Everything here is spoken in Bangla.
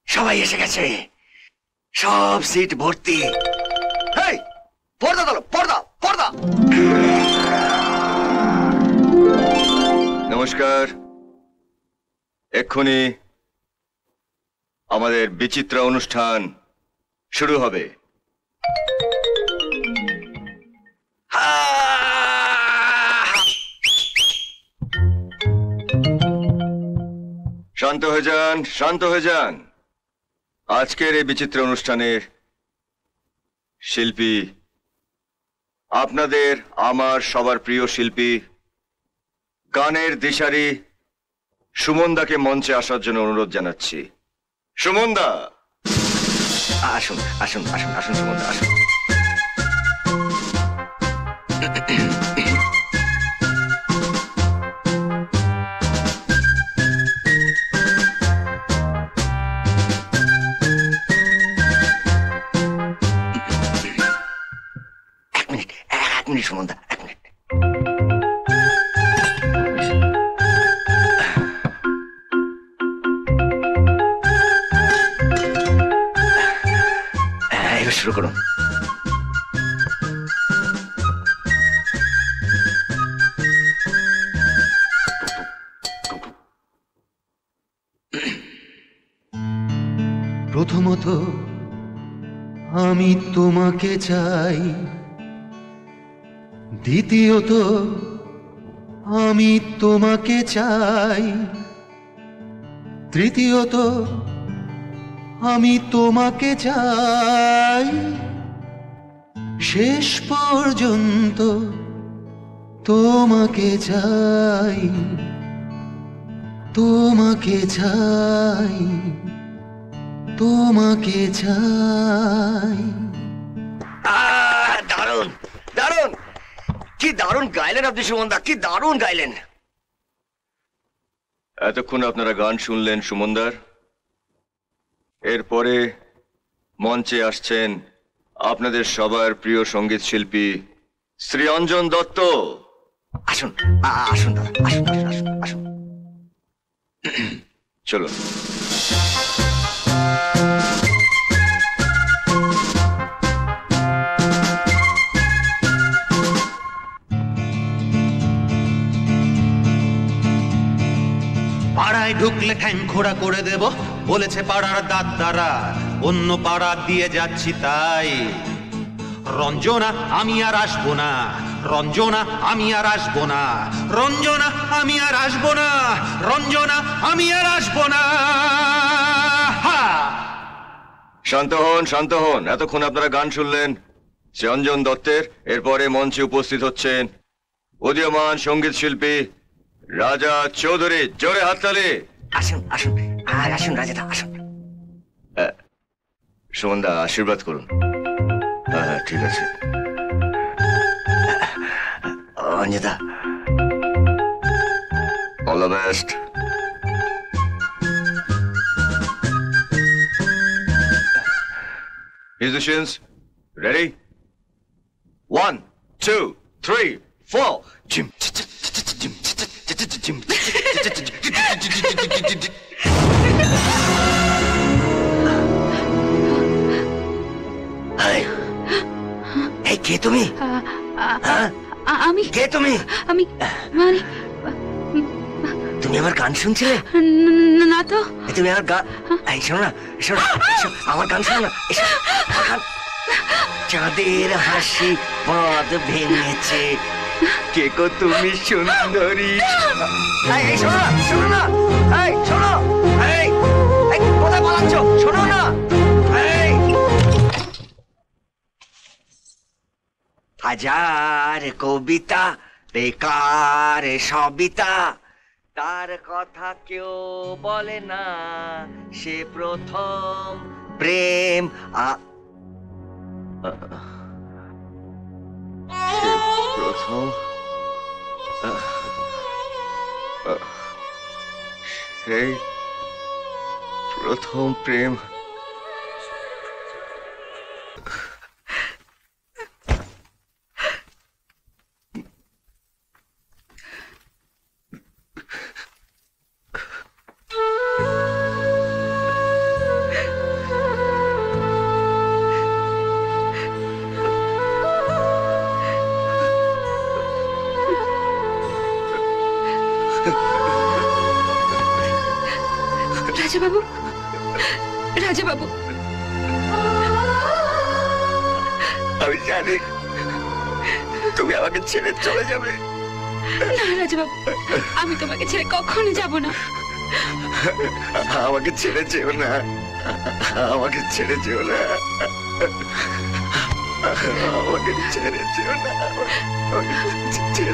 সবাই এসে গেছে, সব সিট ভর্তি। পর্দা তোলো, পর্দা পর্দা। নমস্কার। এক্ষুনি আমাদের বিচিত্র অনুষ্ঠান শুরু হবে। শান্ত হয়ে যান, শান্ত হয়ে যান। আজকের এই বিচিত্র অনুষ্ঠানের শিল্পী আপনাদের আমার সবার প্রিয় শিল্পী, গানের দিশারি সুমনদাকে মঞ্চে আসার জন্য অনুরোধ জানাচ্ছি। সুমনদা, আসুন আসুন আসুন আসুন সুমনদা, আসুন। এক মিনিট সুমনদা, এক মিনিট। এবার শুরু করুন। প্রথমত আমি তোমাকে চাই, দ্বিতীয়ত আমি তোমাকে চাই, তৃতীয়ত আমি তোমাকে চাই, শেষ পর্যন্ত তোমাকে চাই, তোমাকে চাই, তোমাকে চাই। দারুণ দারুণ, কি দারুণ গাইলেন আপনি সুমনদা, কি দারুণ গাইলেন। এতক্ষণ আপনারা গান শুনলেন সুমনদার। এরপরে মঞ্চে আসছেন আপনাদের সবার প্রিয় সঙ্গীত শিল্পী শ্রী অঞ্জন দত্ত। আসুন আসুন দাদা, আসুন আসুন আসুন আসুন। চলুন। পাড়ায় ঢুকলে ঠ্যাং খোড়া করে দেব বলেছে পাড়ার দাদারা, অন্য পাড়া দিয়ে যাচ্ছি তাই। রঞ্জনা আমি আর আসবো না, রঞ্জনা আমি আর আসবো না, রঞ্জনা আমি আর আসবো না, রঞ্জনা আমি আর আসবো না। শান্ত হন, শান্ত হন। এতক্ষণ আপনারা গান শুনলেন শ্রী অঞ্জন দত্তের। এরপরে মঞ্চে উপস্থিত হচ্ছেন উদীয়মান সঙ্গীত শিল্পী রাজা চৌধুরী। জোরে হাততালি। আসুন আসুন আসুন রাজাদা, আসুন। সুমনদা আশীর্বাদ করুন। হ্যাঁ ঠিক আছে। Anjita, all the best. Musicians, ready? 1, 2, 3, 4. Jim. এই কে তুমি? আমি কে তুমি? আমি মানে তুমি আমার গান শুনছিলে? না তো। তুমি আমার গান, এই শোনো না, শোনো আমার গান, শোনো না। চাঁদের হাসি বাঁধ ভেঙেছে, কে গো তুমি সুন্দরী। এই শোনো না, শোনো না, এই শোনো, এই কোথায় পালাচ্ছ? শোনো না। হাজার কবিতা বেকার সবিতা, তার কথা কেউ বলে না, সে প্রথম প্রেম। সে প্রথম সেই প্রথম প্রেম। রাজাবাবু, রাজাবাবু, আমি জানি তুমি আমাকে ছেড়ে চলে যাবে। না রাজাবাবু, আমি তোমাকে ছেড়ে কখনো যাব না। আমাকে ছেড়ে যেও না, আমাকে ছেড়ে যেও না, আমাকে ছেড়ে যেও না, আমাকে ছেড়ে